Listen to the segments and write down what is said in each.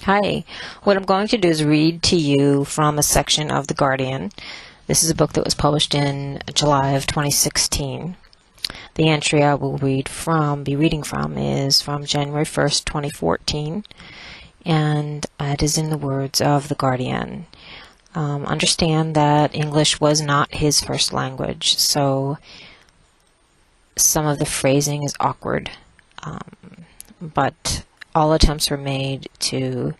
Hi. What I'm going to do is read to you from a section of The Guardian. This is a book that was published in July of 2016. The entry I will be reading from is from January 1st, 2014, and it is in the words of The Guardian. Understand that English was not his first language, so some of the phrasing is awkward, but all attempts were made to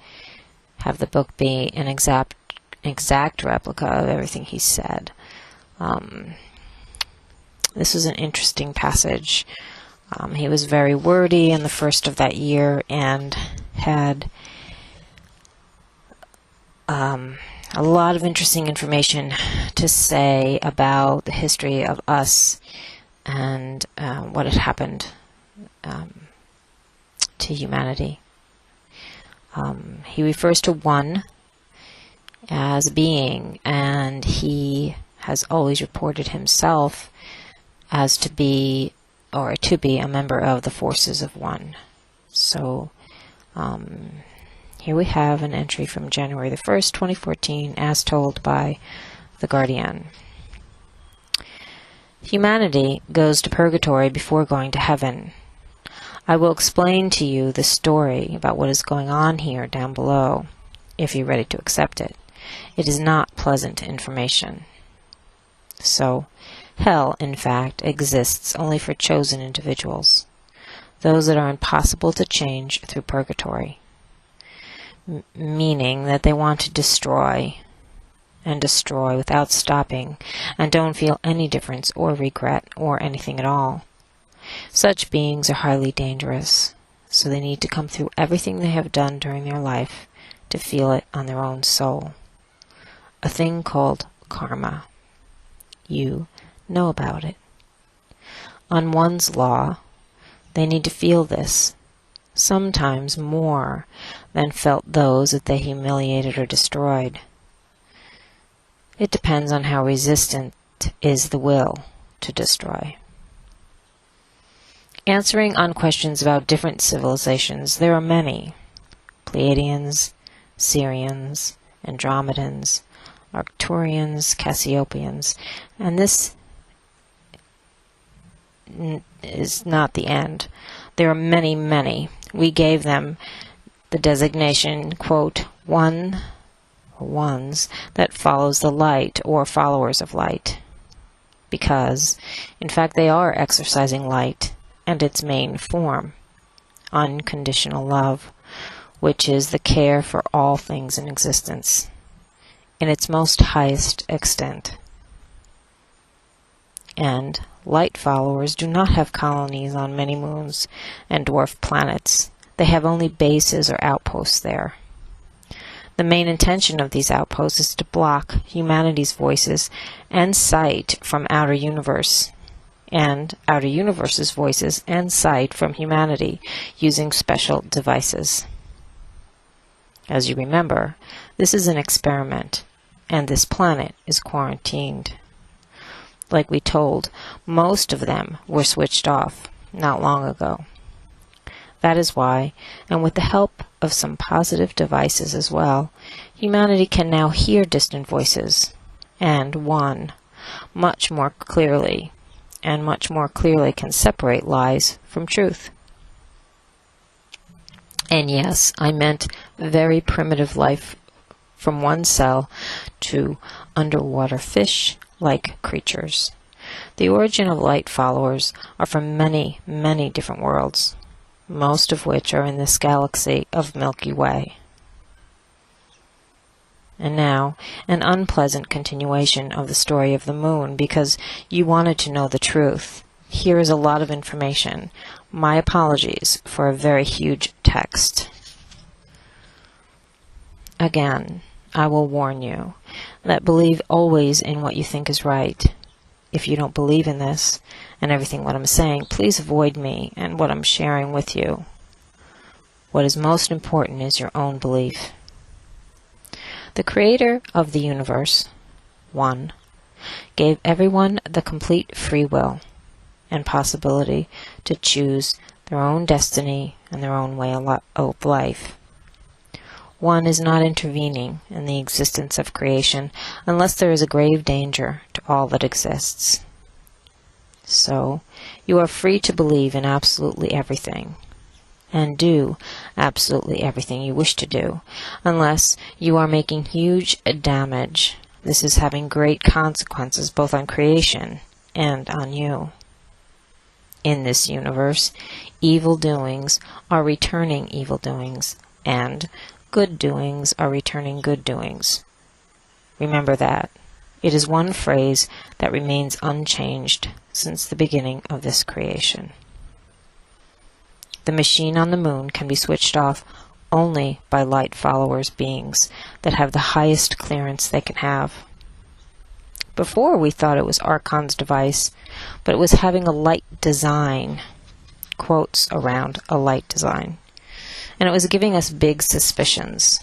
have the book be an exact replica of everything he said. This is an interesting passage. He was very wordy in the first of that year and had a lot of interesting information to say about the history of us and what had happened to humanity. He refers to one as being, and he has always reported himself as to be a member of the forces of one. So here we have an entry from January the 1st, 2014, as told by The Guardian. Humanity goes to purgatory before going to heaven. I will explain to you the story about what is going on here down below, if you're ready to accept it. It is not pleasant information. So, hell, in fact, exists only for chosen individuals, those that are impossible to change through purgatory, meaning that they want to destroy and destroy without stopping and don't feel any difference or regret or anything at all. Such beings are highly dangerous, so they need to come through everything they have done during their life to feel it on their own soul. A thing called karma. You know about it. On one's law, they need to feel this, sometimes more than felt those that they humiliated or destroyed. It depends on how resistant is the will to destroy. Answering on questions about different civilizations, there are many: Pleiadians, Syrians, Andromedans, Arcturians, Cassiopeans, and this is not the end. There are many, many. We gave them the designation, quote, one or ones that follows the light or followers of light, because, in fact, they are exercising light and its main form, unconditional love, which is the care for all things in existence, in its most highest extent. And light followers do not have colonies on many moons and dwarf planets. They have only bases or outposts there. The main intention of these outposts is to block humanity's voices and sight from outer universe, and outer universe's voices and sight from humanity using special devices. As you remember, this is an experiment, and this planet is quarantined. Like we told, most of them were switched off not long ago. That is why, and with the help of some positive devices as well, humanity can now hear distant voices, and one, much more clearly, and much more clearly can separate lies from truth. And yes, I meant very primitive life from one cell to underwater fish-like creatures. The origin of light followers are from many, many different worlds, most of which are in this galaxy of Milky Way. And now, an unpleasant continuation of the story of the moon, because you wanted to know the truth. Here is a lot of information. My apologies for a very huge text. Again, I will warn you that believe always in what you think is right. If you don't believe in this and everything what I'm saying, please avoid me and what I'm sharing with you. What is most important is your own belief. The creator of the universe, one, gave everyone the complete free will and possibility to choose their own destiny and their own way of life. One is not intervening in the existence of creation unless there is a grave danger to all that exists. So, you are free to believe in absolutely everything, and do absolutely everything you wish to do, unless you are making huge damage. This is having great consequences both on creation and on you. In this universe, evil doings are returning evil doings, and good doings are returning good doings. Remember that. It is one phrase that remains unchanged since the beginning of this creation. The machine on the moon can be switched off only by light followers, beings that have the highest clearance they can have. Before we thought it was Archon's device, but it was having a light design, quotes around a light design, and it was giving us big suspicions.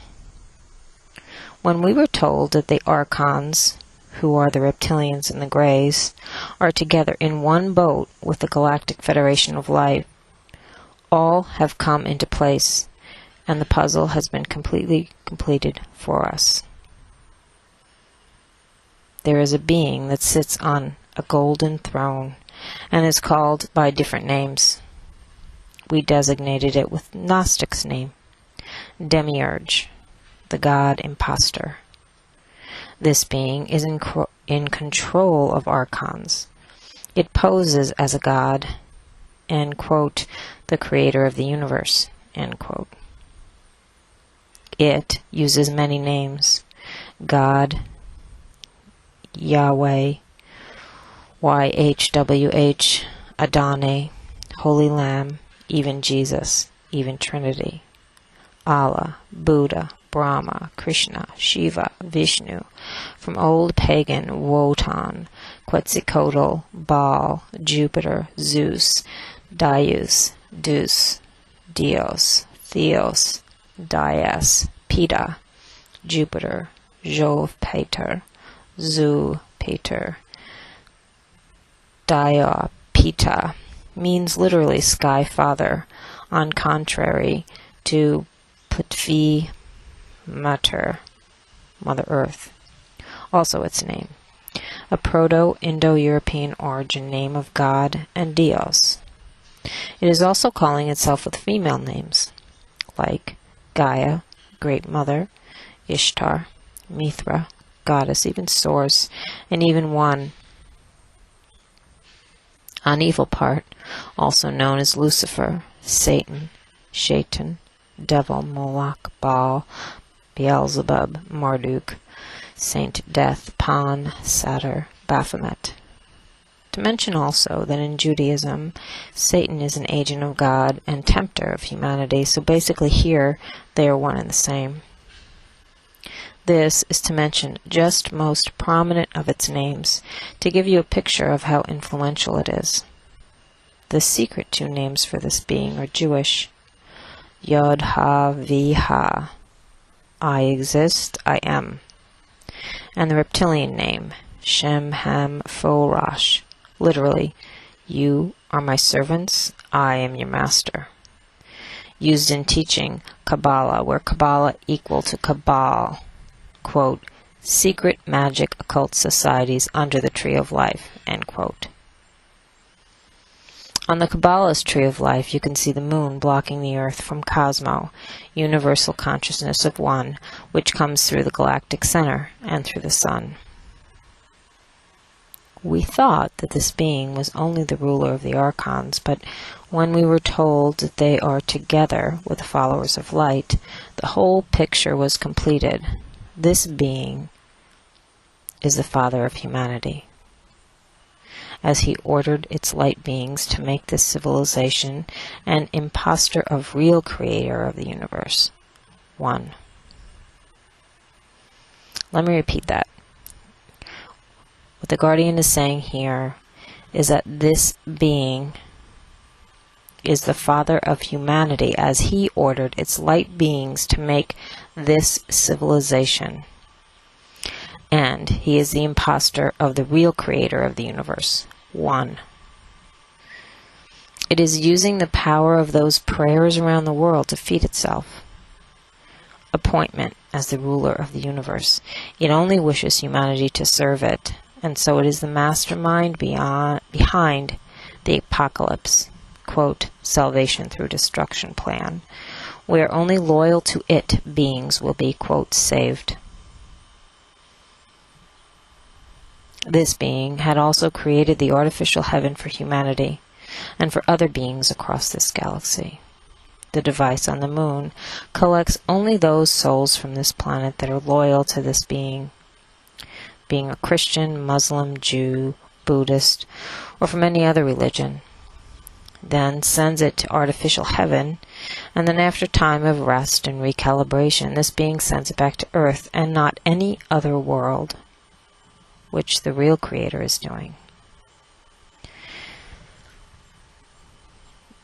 When we were told that the Archons, who are the reptilians and the Greys, are together in one boat with the Galactic Federation of Light, all have come into place, and the puzzle has been completely completed for us. There is a being that sits on a golden throne and is called by different names. We designated it with Gnostic's name, Demiurge, the god impostor. This being is in control of Archons. It poses as a god and, quote, the creator of the universe, end quote. It uses many names: God, Yahweh, YHWH, Adonai, Holy Lamb, even Jesus, even Trinity, Allah, Buddha, Brahma, Krishna, Shiva, Vishnu, from old pagan Wotan, Quetzalcoatl, Baal, Jupiter, Zeus, Darius, Deus, Dios, Theos, Dias, Pita, Jupiter, Jove Pater, Zu Pater, Dia Pita, means literally sky father, on contrary to Prithvi Mater, Mother Earth, also its name, a Proto-Indo-European origin name of God and Dios. It is also calling itself with female names, like Gaia, Great Mother, Ishtar, Mithra, Goddess, even Source, and even One. On evil part, also known as Lucifer, Satan, Shaitan, Devil, Moloch, Baal, Beelzebub, Marduk, Saint Death, Pan, Satyr, Baphomet. To mention also that in Judaism, Satan is an agent of God and tempter of humanity, so basically here they are one and the same. This is to mention just most prominent of its names, to give you a picture of how influential it is. The secret two names for this being are Jewish: Yod Ha Vi Ha, I exist, I am, and the reptilian name, Shem Ham Fo Rash, literally, you are my servants, I am your master. Used in teaching Kabbalah, where Kabbalah equal to Kabbal, quote, secret magic occult societies under the tree of life, end quote. On the Kabbalah's tree of life, you can see the moon blocking the earth from Cosmo, universal consciousness of one, which comes through the galactic center and through the sun. We thought that this being was only the ruler of the Archons, but when we were told that they are together with the followers of light, the whole picture was completed. This being is the father of humanity, as he ordered its light beings to make this civilization an impostor of real creator of the universe, one. Let me repeat that. What the Guardian is saying here is that this being is the father of humanity, as he ordered its light beings to make this civilization. And he is the impostor of the real creator of the universe, one. It is using the power of those prayers around the world to feed itself. appointment as the ruler of the universe. It only wishes humanity to serve it, and so it is the mastermind behind the apocalypse, quote, salvation through destruction plan, where only loyal to it beings will be, quote, saved. This being had also created the artificial heaven for humanity and for other beings across this galaxy. The device on the moon collects only those souls from this planet that are loyal to this being a Christian, Muslim, Jew, Buddhist, or from any other religion, then sends it to artificial heaven, and then after time of rest and recalibration, this being sends it back to Earth and not any other world, which the real Creator is doing.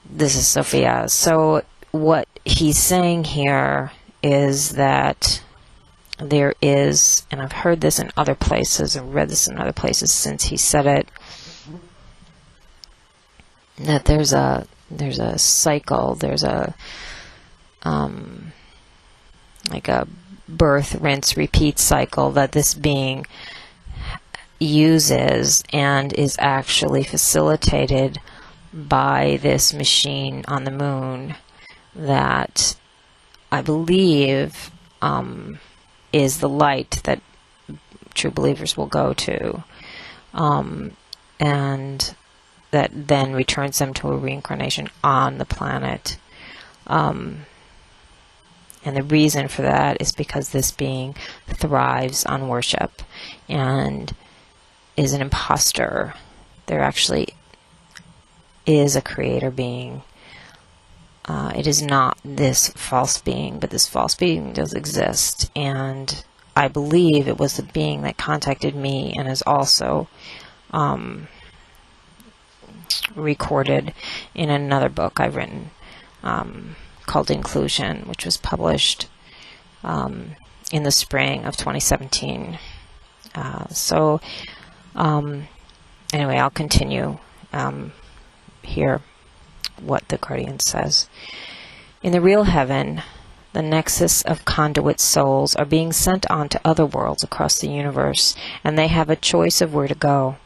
This is Sophia. So what he's saying here is that there is, and I've heard this in other places, and read this in other places since he said it, that there's a cycle, there's a like a birth, rinse, repeat cycle that this being uses and is actually facilitated by this machine on the moon that I believe is the light that true believers will go to, and that then returns them to a reincarnation on the planet. And the reason for that is because this being thrives on worship and is an imposter. There actually is a creator being. It is not this false being, but this false being does exist. And I believe it was the being that contacted me and is also recorded in another book I've written called Inclusion, which was published in the spring of 2017. Anyway, I'll continue here what the Guardian says. In the real heaven, the nexus of conduit souls are being sent on to other worlds across the universe, and they have a choice of where to go.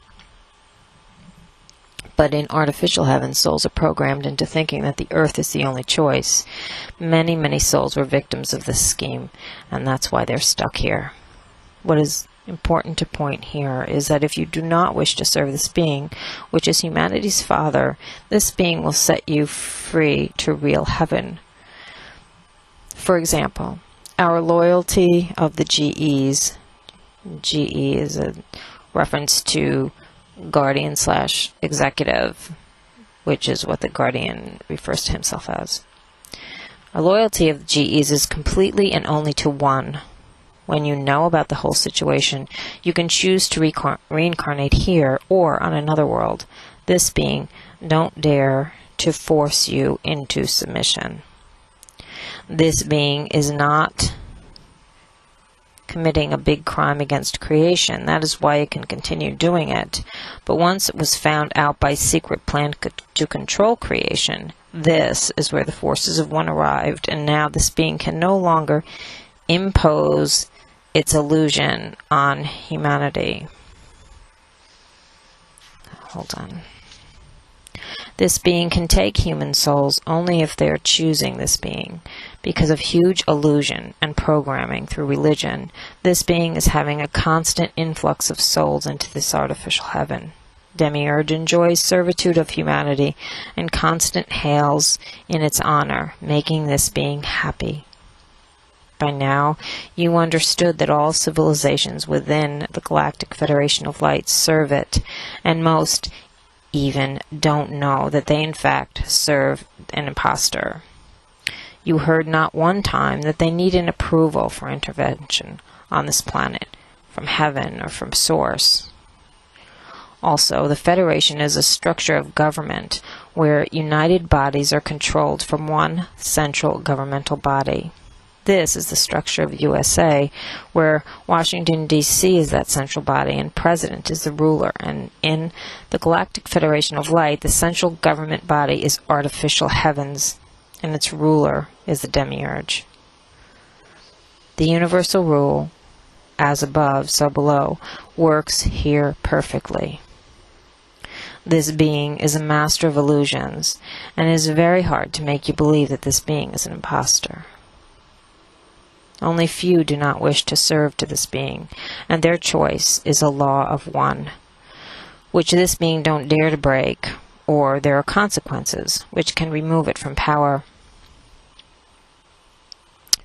But in artificial heaven, souls are programmed into thinking that the earth is the only choice. Many, many souls were victims of this scheme, and that's why they're stuck here. What is important to point here is that if you do not wish to serve this being, which is humanity's father, this being will set you free to real heaven. For example, our loyalty of the GEs, GE is a reference to guardian / executive, which is what the Guardian refers to himself as. Our loyalty of the GEs is completely and only to one. When you know about the whole situation, you can choose to reincarnate here or on another world. This being don't dare to force you into submission. This being is not committing a big crime against creation. That is why it can continue doing it. But once it was found out by secret plan to control creation, this is where the forces of one arrived, and now this being can no longer impose its illusion on humanity. Hold on. This being can take human souls only if they are choosing this being. Because of huge illusion and programming through religion, this being is having a constant influx of souls into this artificial heaven. Demiurge enjoys servitude of humanity and constant hails in its honor, making this being happy. By now, you understood that all civilizations within the Galactic Federation of Light serve it, and most even don't know that they in fact serve an impostor. You heard not one time that they need an approval for intervention on this planet, from heaven or from source. Also, the Federation is a structure of government where united bodies are controlled from one central governmental body. This is the structure of USA, where Washington, D.C. is that central body and President is the ruler. And in the Galactic Federation of Light, the central government body is artificial heavens, and its ruler is the Demiurge. The universal rule, as above, so below, works here perfectly. This being is a master of illusions, and it is very hard to make you believe that this being is an impostor. Only few do not wish to serve to this being, and their choice is a law of one, which this being don't dare to break, or there are consequences which can remove it from power.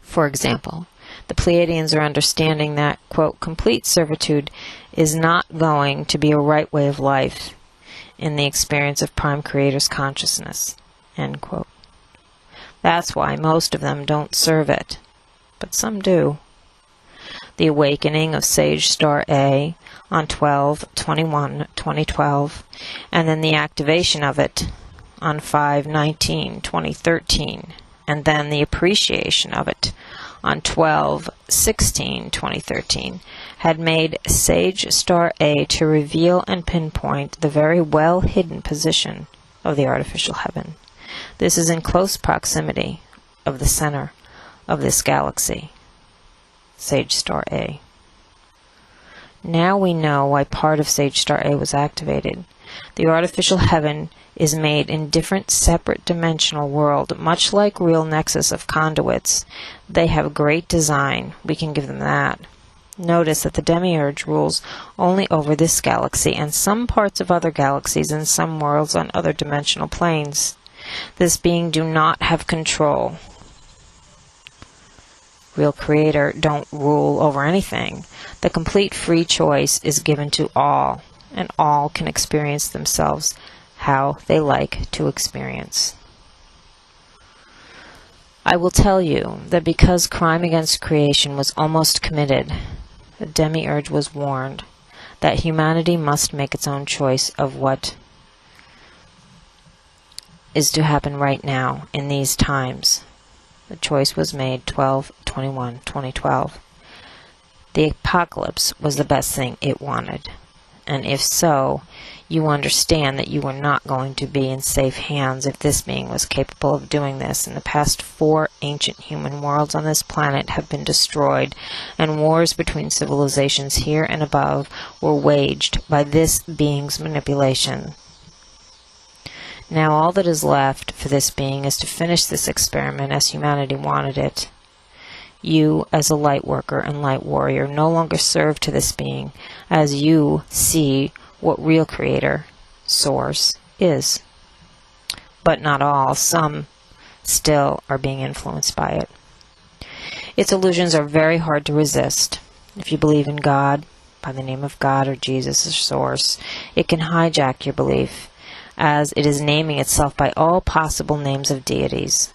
For example, the Pleiadians are understanding that, quote, complete servitude is not going to be a right way of life in the experience of Prime Creator's consciousness, end quote. That's why most of them don't serve it, but some do. The awakening of Sage Star A on 12/21/2012, and then the activation of it on 5/19/2013, and then the appreciation of it on 12/16/2013, had made Sage Star A to reveal and pinpoint the very well-hidden position of the artificial heaven. This is in close proximity of the center of this galaxy, Sage Star A. Now we know why part of Sage Star A was activated. The artificial heaven is made in different separate dimensional world, much like real nexus of conduits. They have great design, we can give them that. Notice that the demiurge rules only over this galaxy and some parts of other galaxies and some worlds on other dimensional planes. This being do not have control. Real Creator don't rule over anything. The complete free choice is given to all, and all can experience themselves how they like to experience. I will tell you that because crime against creation was almost committed, the demiurge was warned that humanity must make its own choice of what is to happen right now in these times. The choice was made 12/21/2012. The apocalypse was the best thing it wanted. And if so, you understand that you are not going to be in safe hands if this being was capable of doing this. In the past 4 ancient human worlds on this planet have been destroyed, and wars between civilizations here and above were waged by this being's manipulation. Now all that is left for this being is to finish this experiment as humanity wanted it. You, as a light worker and light warrior, no longer serve to this being as you see what real Creator, Source, is. But not all. Some still are being influenced by it. Its illusions are very hard to resist. If you believe in God, by the name of God or Jesus or Source, it can hijack your belief, as it is naming itself by all possible names of deities.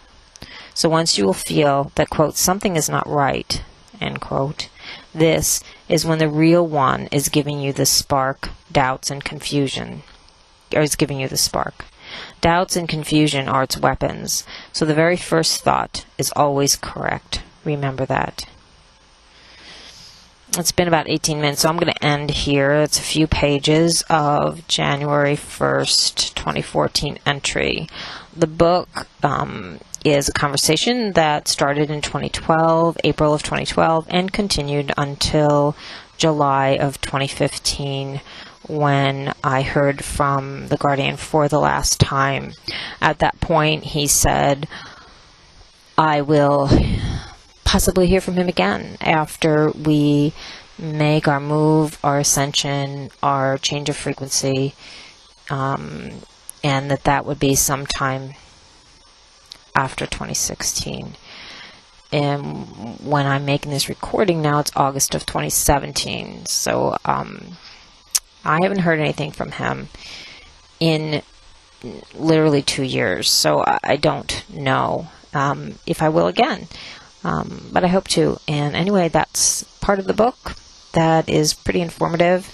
So once you will feel that, quote, something is not right, end quote, this is when the real one is giving you the spark, doubts, and confusion. Or is giving you the spark. Doubts and confusion are its weapons, so the very first thought is always correct. Remember that. It's been about 18 minutes, so I'm going to end here. It's a few pages of January 1st, 2014 entry. The book is a conversation that started in 2012, April of 2012, and continued until July of 2015, when I heard from the Guardian for the last time. At that point, he said, I will possibly hear from him again after we make our move, our ascension, our change of frequency, and that would be sometime after 2016. And when I'm making this recording now, it's August of 2017. So I haven't heard anything from him in literally 2 years. So I don't know if I will again. But I hope to. And anyway, that's part of the book that is pretty informative.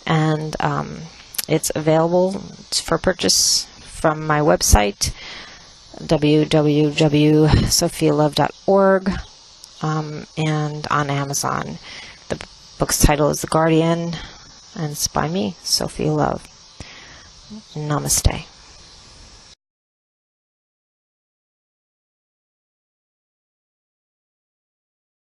And it's available for purchase from my website, www.sophialove.org, and on Amazon. The book's title is The Guardian, and it's by me, Sophia Love. Namaste.